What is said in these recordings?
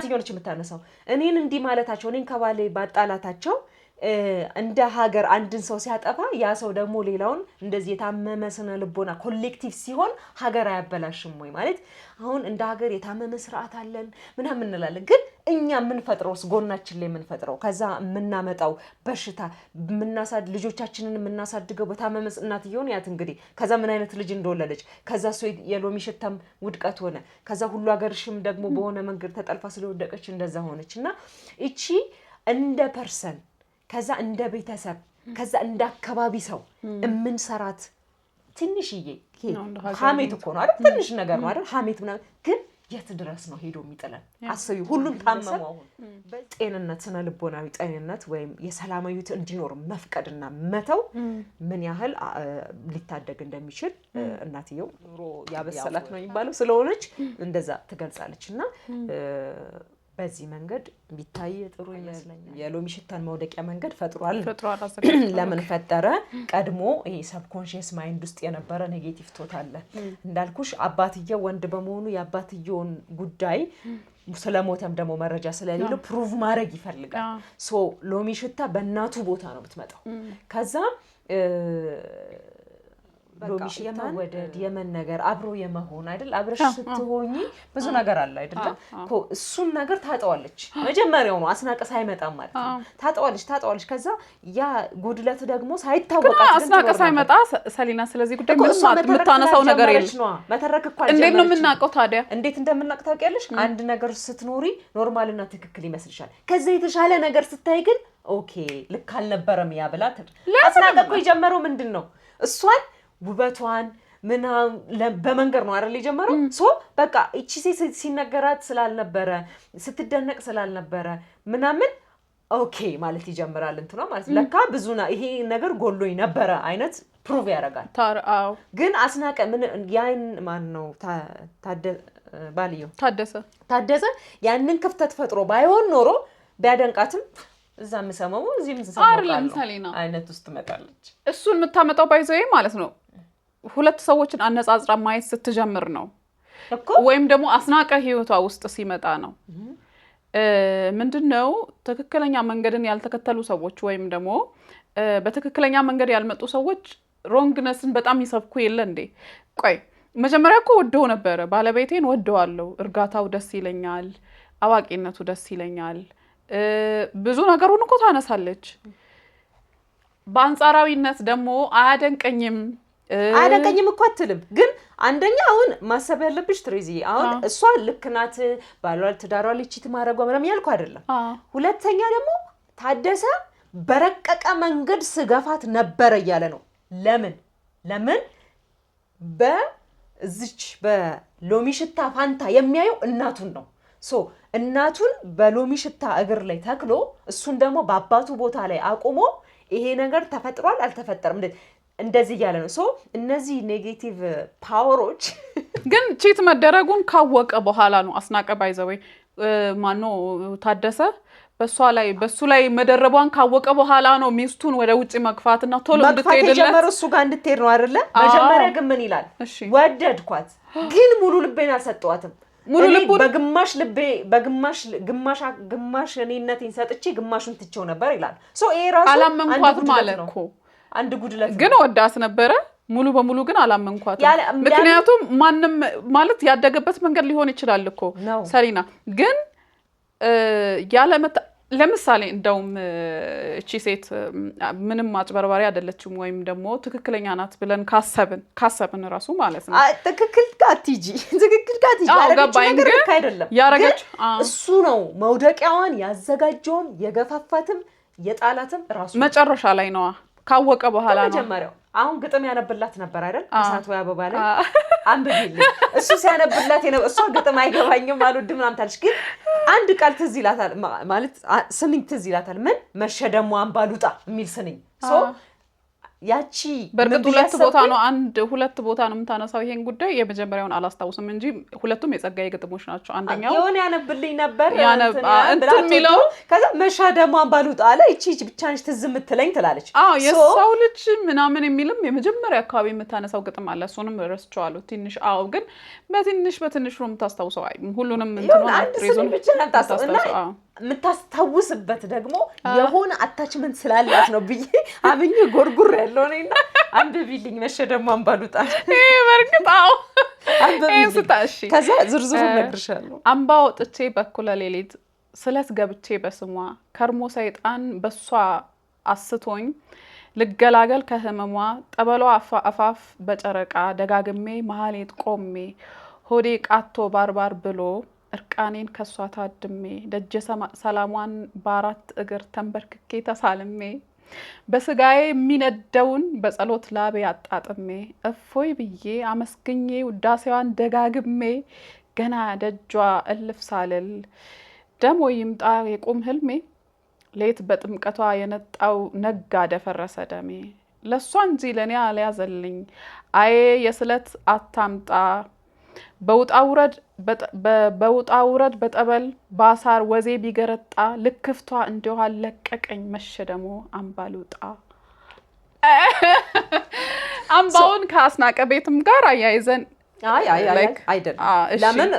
እናትየው ነች የምታነሳው እኔን እንዲህ ማለታቸው እኔን ከባሌ ባጣላታቸው እንደ ሀገር አንድን ሰው ሲያጠፋ ያ ሰው ደግሞ ሌላውን እንደዚህ የታመመ ስነ ልቦና ኮሌክቲቭ ሲሆን ሀገር አያበላሽም ወይ ማለት አሁን እንደ ሀገር የታመመ ስርዓት አለን ምናምን እንላለን ግን እኛ ምን ፈጥሮስ ጎናችን ላይ ምን ፈጥረው ከዛ ምናመጣው በሽታ ልጆቻችንን ምናሳድገው በታመመ እናትየውን ያት እንግዲህ ከዛ ምን አይነት ልጅ እንደወለደች ከዛ ሰው የሎሚ ሽታም ውድቀት ሆነ ከዛ ሁሉ ሀገርሽም ደግሞ በሆነ መንገድ ተጠልፋ ስለወደቀች እንደዛ ሆነችና እቺ እንደ ፐርሰን ከዛ እንደ ቤተሰብ ከዛ እንደ አካባቢ ሰው እምንሰራት ትንሽዬ ሀሜት እኮ ነው አይደል ትንሽ ነገር ነው አይደል ሀሜት ምናምን ግን የት ድረስ ነው ሄዶ የሚጥለን አስቢ ሁሉም ታመሙ አሁን ጤንነት ስነ ልቦናዊ ጤንነት ወይም የሰላማዊት እንዲኖር መፍቀድና መተው ምን ያህል ሊታደግ እንደሚችል እናትየው ኑሮ ያበሰላት ነው የሚባለው ስለሆነች እንደዛ ትገልጻለችና በዚህ መንገድ ቢታይ ጥሩ ይመስለኛል የሎሚ ሽታን መውደቂያ መንገድ ፈጥሯል ለምን ፈጠረ ቀድሞ ይሄ ሰብኮንሺየስ ማይንድ ውስጥ የነበረ ኔጌቲቭ ቶት አለ እንዳልኩሽ አባትየው ወንድ በመሆኑ የአባትየውን ጉዳይ ስለሞተም ደግሞ መረጃ ስለሌለው ፕሩቭ ማድረግ ይፈልጋል ሶ ሎሚ ሽታ በእናቱ ቦታ ነው የምትመጣው ከዛ ሎሚ የመወደድ የመነገር አብሮ የመሆን አይደል አብረሽ ስትሆኚ ብዙ ነገር አለ አይደል እሱን ነገር ታጣዋለች መጀመሪያው ነው አስናቀስ አይመጣም ማለት ነው ታጣዋለች ከዛ ያ ጉድለት ደግሞ ሳይታወቃት አስናቀስ አይመጣ ሰሊና ስለዚህ ጉዳይ ምንም የምታነሳው ነገር የለም መተረክ እኮ እንዴት ነው የምናውቀው ታዲያ እንዴት እንደምናውቅ ታውቂያለሽ አንድ ነገር ስትኖሪ ኖርማልና ትክክል ይመስልሻል ከዛ የተሻለ ነገር ስታይ ግን ኦኬ ልክ አልነበረም ያ ብላ አስናቀቁ የጀመረው ምንድነው እሷን ውበቷን ምናም በመንገር ነው አይደል የጀመረው ሶ በቃ እቺ ሲነገራት ስላልነበረ ስትደነቅ ስላልነበረ ምናምን ኦኬ ማለት ይጀምራል እንትኗ ማለት ለካ ብዙና ይሄ ነገር ጎሎኝ ነበረ አይነት ፕሩቭ ያደርጋል አዎ ግን አስናቀ ምን ያን ማን ነው ባልየው ታደሰ ያንን ክፍተት ፈጥሮ ባይሆን ኖሮ ቢያደንቃትም እዛም ሰማው እዚህም ሰማው አይነት ውስጥ መጣለች እሱን የምታመጣው ባይዘይ ማለት ነው ሁለት ሰዎችን አነጻጽራ ማየት ስትጀምር ነው ወይም ደግሞ አስናቀ ህይወቷ ውስጥ ሲመጣ ነው ምንድነው ትክክለኛ መንገድን ያልተከተሉ ሰዎች ወይም ደግሞ በትክክለኛ መንገድ ያልመጡ ሰዎች ሮንግነስን በጣም ይሰብኩ የለ እንዴ ቆይ መጀመሪያ እኮ ወደው ነበር ባለቤቴን ወደዋለሁ እርጋታው ደስ ይለኛል አዋቂነቱ ደስ ይለኛል ብዙ ነገሩን እኮ ታነሳለች በአንጻራዊነት ደግሞ አያደንቀኝም እኮ አትልም ግን አንደኛ አሁን ማሰብ ያለብሽ ትሬዚ አሁን እሷ ልክናት ባሏል ትዳሯል እቺት ማረጓ ምንም ያልኩ አይደለም ሁለተኛ ደግሞ ታደሰ በረቀቀ መንገድ ስገፋት ነበር ይያለ ነው ለምን በዚች በሎሚ ሽታ ፋንታ የሚያየው እናቱን ነው ሶ እናቱን በሎሚ ሽታ እግር ላይ ተክሎ እሱን ደግሞ በአባቱ ቦታ ላይ አቆሞ ይሄ ነገር ተፈጥሯል አልተፈጠረም እንደዚህ ያለ ነው ሶ እነዚህ ኔጌቲቭ ፓወሮች ግን ቺት መደረጉን ካወቀ በኋላ ነው አስናቀ ባይዘው ማኖ ታደሰ በሱ ላይ መደረቧን ካወቀ በኋላ ነው ሚስቱን ወደ ውጪ መግፋትና ቶሎ እንድትሄድለት ጀመረ እሱ ጋር እንድትሄድ ነው አይደለ መጀመሪያ ግን ምን ይላል ወደድኳት ግን ሙሉ ልቤን አልሰጠዋትም ሙሉ ልብ በግማሽ ልቤ ግማሽ እኔነቴን ሰጥቼ ግማሹን ትቼው ነበር ይላል ሶ ይሄ ራሱ አላመንኳት ማለት ነው አንድ ጉድለት ግን ወዳስ ነበረ ሙሉ በሙሉ ግን አላመንኳት ምክንያቱም ማንንም ማለት ያደገበት መንገድ ሊሆን ይችላል እኮ ሰሊና ግን ለምሳሌ እንደውም እቺ ሴት ምንም ማጭበርባሪ አይደለችም ወይም ደግሞ ትክክለኛ ናት ብለን ካሰብን ራሱ ማለት ነው ትክክል ጋቲጂ ያረጋች እሱ ነው መውደቂያዋን ያዘጋጀውን የገፋፋትም የጣላትም ራሱ መጨረሻ ላይ ነው ካወቀ በኋላ ነው መጀመሪያው አሁን ግጥም ያነብላት ነበር አይደል እሳት ወይ አበባ ላይ አንብቢልኝ እሱ ሲያነብላት እሷ ግጥም አይገባኝም አልወድም አምታልሽ ግን አንድ ቃል ትዝ ይላታል ማለት ስንኝ ትዝ ይላታል ምን መሸደሙ አንባሉጣ የሚል ስንኝ ሶ ያቺ በርግጥ ሁለት ቦታ ነው የምታነሳው ይሄን ጉዳይ የመጀመሪያውን አላስታውስም እንጂ ሁለቱም የጸጋዬ ግጥሞች ናቸው አንደኛው የሆነ ያነብልኝ ነበር እንትን የሚለው ከዛ መሻ ደግሞ አንባሉጣ አለ እቺ ብቻ ነች ትዝ የምትለኝ ትላለች የሰው ልጅ ምናምን የሚልም የመጀመሪያ አካባቢ የምታነሳው ግጥም አለ እሱንም ረስቼዋለሁ ትንሽ ግን በትንሽ ነው የምታስታውሰው ሁሉንም እንትኑ ብቻ ነው የምታስታውሰው የምታስታውስበት ደግሞ የሆነ አታችመንት ስላላት ነው ብዬ አብኝ ጎርጉር ያለው ነውና አንብቢልኝ መሸ ደግሞ አንባሉጣ በርግጥ አንብቢልኝ ከዛ ዝርዝሩ ነግርሻለሁ አምባ ወጥቼ በኩለ ሌሊት ስለት ገብቼ በስሟ ከርሞ ሰይጣን በሷ አስቶኝ ልገላገል ከህመሟ ጠበሏ አፋፍ በጨረቃ ደጋግሜ መሃሌት ቆሜ ሆዴ ቃቶ ባርባር ብሎ እርቃኔን ከሷ ታድሜ ደጀ ሰላሟን ባራት እግር ተንበርክኬ ተሳልሜ በስጋዬ የሚነደውን በጸሎት ላቤ አጣጥሜ እፎይ ብዬ አመስግኜ ውዳሴዋን ደጋግሜ ገና ደጇ እልፍ ሳልል ደሞ ይምጣ የቁም ህልሜ ሌት በጥምቀቷ የነጣው ነጋ ደፈረሰ ደሜ ለሷ እንጂ ለኔ አልያዘልኝ አዬ የስለት አታምጣ በውጣ ውረድ በጠበል ባሳር ወዜ ቢገረጣ ልክፍቷ እንደው አለቀቀኝ መሸ ደግሞ አምባሉጣ አምባውን ከአስናቀ ቤትም ጋር አያይዘን አይደለም ለምን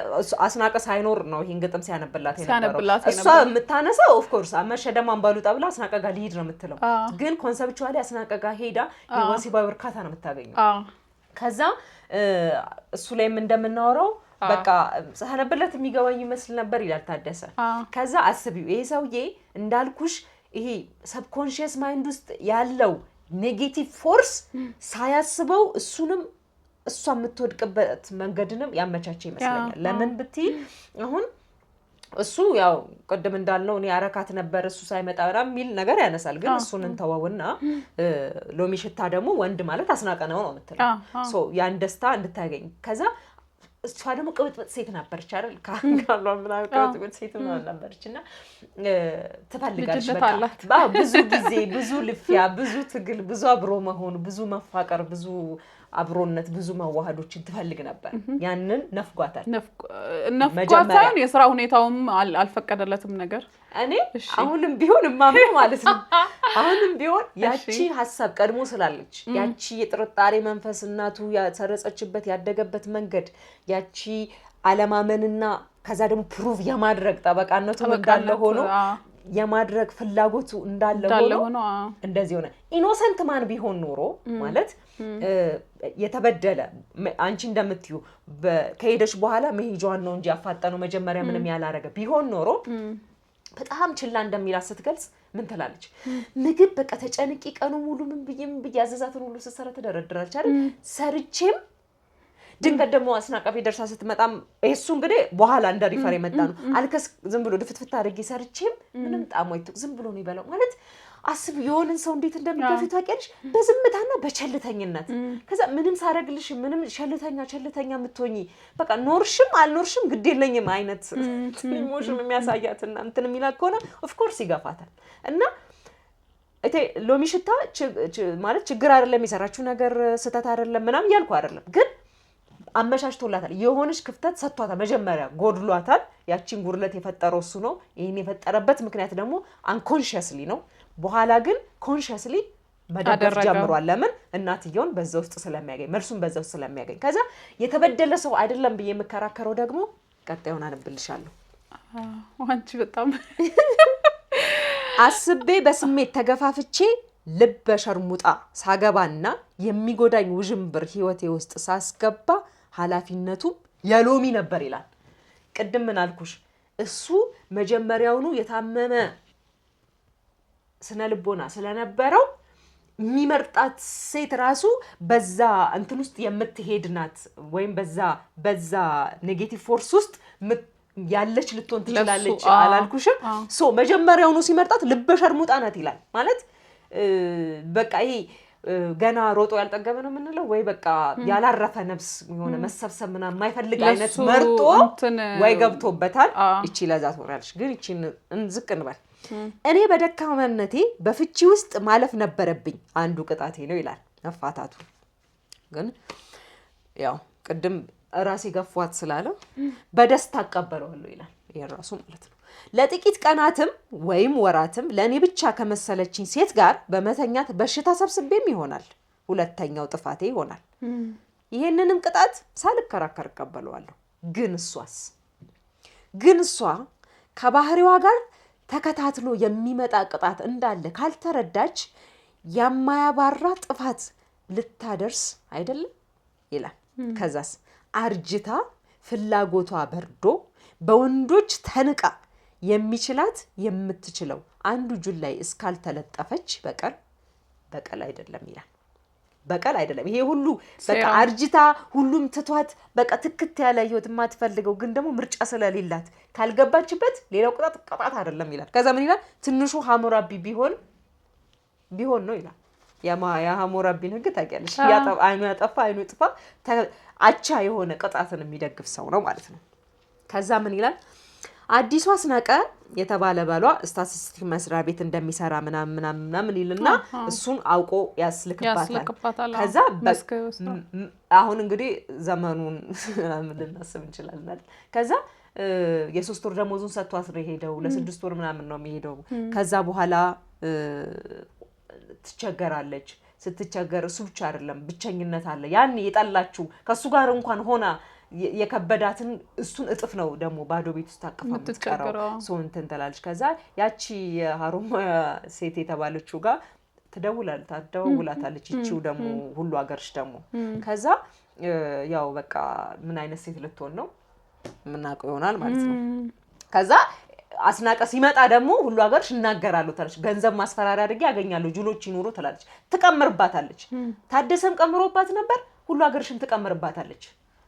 አስናቀ ሳይኖር ነው ይሄን ግጥም ሲያነብላት የነበረው እሷ የምታነሳው ኦፍ ኮርስ መሸ ደግሞ አንባሉጣ ብላ አስናቀ ጋር ሊሄድ ነው የምትለው ግን ኮንሰፕቹዋሊ አስናቀ ጋር ሄዳ የወሲባዊ እርካታ ነው የምታገኘው ከዛ እሱ ላይም እንደምናወራው በቃ ሳነብለት የሚገባኝ ይመስል ነበር ይላል ታደሰ ከዛ አስቢው ይሄ ሰውዬ እንዳልኩሽ ይሄ ሰብኮንሺየስ ማይንድ ውስጥ ያለው ኔጌቲቭ ፎርስ ሳያስበው እሱንም እሷ የምትወድቅበት መንገድንም ያመቻቸ ይመስለኛል ለምን ብትይ አሁን እሱ ያው ቀደም እንዳልነው እኔ አረካት ነበር እሱ ሳይመጣ በጣም ሚል ነገር ያነሳል ግን እሱን እንተዋውና ሎሚ ሽታ ደግሞ ወንድ ማለት አስናቀ ነው የምትለው ሶ ያን ደስታ እንድታገኝ ከዛ እሷ ደግሞ ቅብጥብጥ ሴት ነበርች አይደል ካንጋሏ ምናምን ቅብጥብጥ ሴት ነበርችና ትፈልጋለች በቃ ብዙ ጊዜ ብዙ ልፊያ ብዙ ትግል ብዙ አብሮ መሆን ብዙ መፋቀር ብዙ አብሮነት ብዙ መዋሃዶችን ትፈልግ ነበር ያንን ነፍጓታል የሥራ ሁኔታውም አልፈቀደለትም ነገር እኔ አሁንም ቢሆን ማምኑ ማለት ነው አሁንም ቢሆን ያቺ ሐሳብ ቀድሞ ስላለች ያቺ የጥርጣሬ መንፈስ እናቱ ያሰረጸችበት ያደገበት መንገድ ያቺ አለማመንና ከዛ ደግሞ ፕሩቭ የማድረግ ጠበቃነቱ እንዳለ ሆኖ የማድረግ ፍላጎቱ እንዳለ ሆኖ እንደዚህ ሆነ ኢኖሰንት ማን ቢሆን ኖሮ ማለት የተበደለ አንቺ እንደምትዩ ከሄደች በኋላ መሄጃዋን ነው እንጂ ያፋጠነው መጀመሪያ ምንም ያላረገ ቢሆን ኖሮ በጣም ችላ እንደሚላት ስትገልጽ ምን ትላለች ምግብ በቃ ተጨንቂ ቀኑ ሙሉ ምን ብዬ ያዘዛትን ሁሉ ስትሰራ ተደረድራለች አይደል ሰርቼም ድንገት ደግሞ አስናቀ ቤት ደርሳ ስትመጣም እሱ እንግዲህ በኋላ እንደ ሪፈር የመጣ ነው አልከስ ዝም ብሎ ድፍትፍት አድርጌ ሰርቼም ምንም ጣሞይቱ ዝም ብሎ ነው ይበላው ማለት አስብ የሆነን ሰው እንዴት እንደሚገፊው ታውቂያለሽ በዝምታና በቸልተኝነት ከዛ ምንም ሳረግልሽ ምንም ቸልተኛ የምትሆኚ በቃ ኖርሽም አልኖርሽም ግድ የለኝም አይነት ኢሞሽን የሚያሳያትና እንትን የሚላት ከሆነ ኦፍ ኮርስ ይገፋታል እና ሎሚ ሽታ ማለት ችግር አይደለም የሰራችው ነገር ስተት አይደለም ምናምን ያልኩ አይደለም ግን አመሻሽቶላታል የሆነች ክፍተት ሰጥቷታል መጀመሪያ ጎድሏታል ያቺን ጉርለት የፈጠረው እሱ ነው ይሄን የፈጠረበት ምክንያት ደግሞ አንኮንሺየስሊ ነው በኋላ ግን ኮንሺየስሊ መደበር ጀምሯል ለምን እናትየውን በዛ ውስጥ ስለሚያገኝ መልሱን በዛ ውስጥ ስለሚያገኝ ከዛ የተበደለ ሰው አይደለም ብዬ የምከራከረው ደግሞ ቀጣዩን አነብልሻለሁ አንቺ በጣም አስቤ በስሜት ተገፋፍቼ ልብ ሸርሙጣ ሳገባና የሚጎዳኝ ውዥንብር ህይወቴ ውስጥ ሳስገባ ኃላፊነቱ የሎሚ ነበር ይላል ቅድም ምን አልኩሽ እሱ መጀመሪያውኑ የታመመ ስነ ልቦና ስለነበረው የሚመርጣት ሴት ራሱ በዛ እንትን ውስጥ የምትሄድናት ወይም በዛ ኔጌቲቭ ፎርስ ውስጥ ያለች ልትሆን ትችላለች አላልኩሽም ሶ መጀመሪያውኑ ሲመርጣት ልብ ሸርሙጣ ናት ይላል ማለት በቃ ይሄ ገና ሮጦ ያልጠገበ ነው የምንለው ወይ በቃ ያላረፈ ነፍስ የሆነ መሰብሰብ ምናምን የማይፈልግ አይነት መርጦ ወይ ገብቶበታል። እቺ ለዛ ትወራለች። ግን እቺን እንዝቅ እንበል። እኔ በደካማነቴ በፍቺ ውስጥ ማለፍ ነበረብኝ፣ አንዱ ቅጣቴ ነው ይላል መፋታቱ። ግን ያው ቅድም ራሴ ገፏት ስላለ በደስታ አቀበለዋለሁ ይላል የራሱ ማለት ነው። ለጥቂት ቀናትም ወይም ወራትም ለእኔ ብቻ ከመሰለችኝ ሴት ጋር በመተኛት በሽታ ሰብስቤም ይሆናል ሁለተኛው ጥፋቴ ይሆናል። ይሄንንም ቅጣት ሳልከራከር እቀበለዋለሁ። ግን እሷ ከባህሪዋ ጋር ተከታትሎ የሚመጣ ቅጣት እንዳለ ካልተረዳች የማያባራ ጥፋት ልታደርስ አይደለም ይላል። ከዛስ አርጅታ ፍላጎቷ በርዶ በወንዶች ተንቃ የሚችላት የምትችለው አንዱ እጁን ላይ እስካልተለጠፈች በቀል አይደለም ይላል። በቀል አይደለም ይሄ ሁሉ በቃ አርጅታ ሁሉም ትቷት በቃ ትክት ያለ ህይወት የማትፈልገው ግን ደግሞ ምርጫ ስለሌላት ካልገባችበት ሌላው ቅጣት አይደለም ይላል። ከዛ ምን ይላል? ትንሹ ሐሞራቢ ቢሆን ነው ይላል። የሐሞራቢን ህግ ታውቂያለሽ? አይኑ ያጠፋ አይኑ ይጥፋ አቻ የሆነ ቅጣትን የሚደግፍ ሰው ነው ማለት ነው። ከዛ ምን ይላል? አዲሱ አስናቀ የተባለ ባሏ ስታቲስቲክ መስሪያ ቤት እንደሚሰራ ምናምን ይልና እሱን አውቆ ያስልክባታል። ከዛ አሁን እንግዲህ ዘመኑን ምናምን ልናስብ እንችላለን። ከዛ የ3 ወር ደሞዙን ሰጥቷት ነው የሄደው። ለ6 ወር ምናምን ነው የሚሄደው። ከዛ በኋላ ትቸገራለች። ስትቸገር እሱ ብቻ አይደለም ብቸኝነት አለ። ያን የጠላችሁ ከሱ ጋር እንኳን ሆና የከበዳትን እሱን እጥፍ ነው ደግሞ ባዶ ቤት ውስጥ ታቀፋ የምትቀረው ሰው እንትን ትላለች። ከዛ ያቺ የሀሮማያ ሴት የተባለችው ጋር ትደውላታለች። ይቺው ደግሞ ሁሉ ሀገርሽ ደግሞ ከዛ ያው በቃ ምን አይነት ሴት ልትሆን ነው ምናውቀው ይሆናል ማለት ነው። ከዛ አስናቀ ሲመጣ ደግሞ ሁሉ ሀገርሽ እናገራለሁ ትላለች። ገንዘብ ማስፈራሪያ አድርጌ ያገኛለሁ ጅሎች ይኖሩ ትላለች። ትቀምርባታለች። ታደሰም ቀምሮባት ነበር፣ ሁሉ ሀገርሽም ትቀምርባታለች።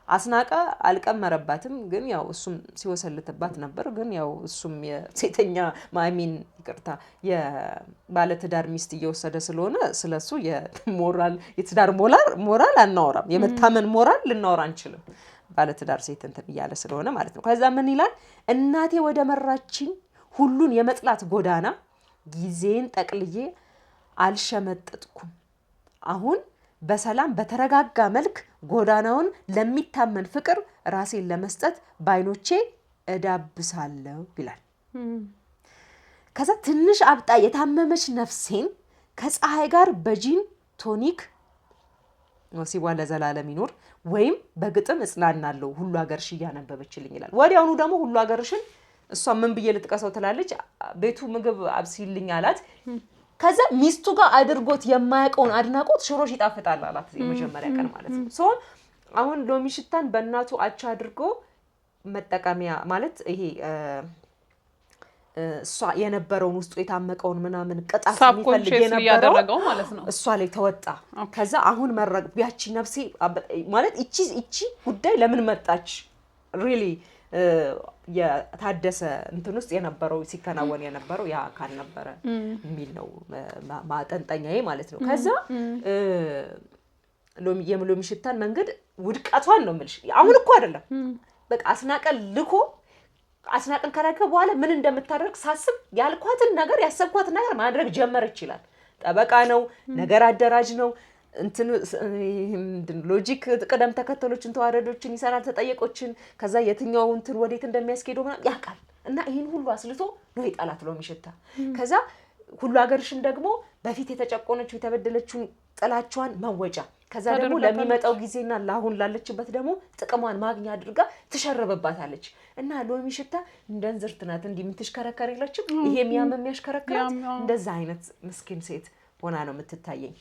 አስናቀ አልቀመረባትም፣ ግን ያው እሱም ሲወሰልትባት ነበር። ግን ያው እሱም የሴተኛ ማሚን ይቅርታ የባለትዳር ሚስት እየወሰደ ስለሆነ ስለሱ የትዳር ሞራል አናወራም፣ የመታመን ሞራል ልናወራ አንችልም። ባለትዳር ሴት እንትን እያለ ስለሆነ ማለት ነው። ከዛ ምን ይላል? እናቴ ወደ መራችኝ ሁሉን የመጥላት ጎዳና ጊዜን ጠቅልዬ አልሸመጠጥኩም። አሁን በሰላም በተረጋጋ መልክ ጎዳናውን ለሚታመን ፍቅር ራሴን ለመስጠት ባይኖቼ እዳብሳለሁ ይላል። ከዛ ትንሽ አብጣ የታመመች ነፍሴን ከፀሐይ ጋር በጂን ቶኒክ ወሲቧ ለዘላለም ይኖር ወይም በግጥም እጽናናለሁ ሁሉ ሀገርሽ እያነበበችልኝ ይላል። ወዲያውኑ ደግሞ ሁሉ ሀገርሽን እሷ ምን ብዬ ልጥቀሰው ትላለች። ቤቱ ምግብ አብሲልኝ አላት። ከዛ ሚስቱ ጋር አድርጎት የማያውቀውን አድናቆት ሽሮሽ ይጣፍጣል አላት። የመጀመሪያ ቀን ማለት ነው። ሶ አሁን ሎሚ ሽታን በእናቱ አቻ አድርጎ መጠቀሚያ ማለት ይሄ እሷ የነበረውን ውስጡ የታመቀውን ምናምን ቅጣት የሚፈልግ የነበረው ማለት ነው እሷ ላይ ተወጣ። ከዛ አሁን ያቺ ነፍሴ ማለት እቺ ጉዳይ ለምን መጣች ሪሊ የታደሰ እንትን ውስጥ የነበረው ሲከናወን የነበረው ያ አካል ነበረ የሚል ነው ማጠንጠኛዬ ማለት ነው። ከዛ ሎሚ ሽታን መንገድ ውድቀቷን ነው የምልሽ። አሁን እኮ አይደለም በቃ አስናቀን ከላከ በኋላ ምን እንደምታደርግ ሳስብ ያልኳትን ነገር ያሰብኳትን ነገር ማድረግ ጀመረች ይላል። ጠበቃ ነው፣ ነገር አደራጅ ነው፣ እንትን ሎጂክ ቅደም ተከተሎችን ተዋረዶችን ይሰራል፣ ተጠየቆችን ከዛ የትኛው እንትን ወዴት እንደሚያስኬደው ምናምን ያውቃል። እና ይሄን ሁሉ አስልቶ ነው ይጣላት ሎሚ ሽታ። ከዛ ሁሉ ሀገርሽን ደግሞ በፊት የተጨቆነችው የተበደለችውን ጥላቿን መወጫ ከዛ ደግሞ ለሚመጣው ጊዜና ለአሁን ላለችበት ደግሞ ጥቅሟን ማግኛ አድርጋ ትሸርብባታለች። እና ሎሚ ሽታ እንደ እንዝርት ናት እንዲህ የምትሽከረከር የለችም። ይሄ የሚያመም ያሽከረክራት እንደዛ አይነት ምስኪን ሴት ሆና ነው የምትታየኝ።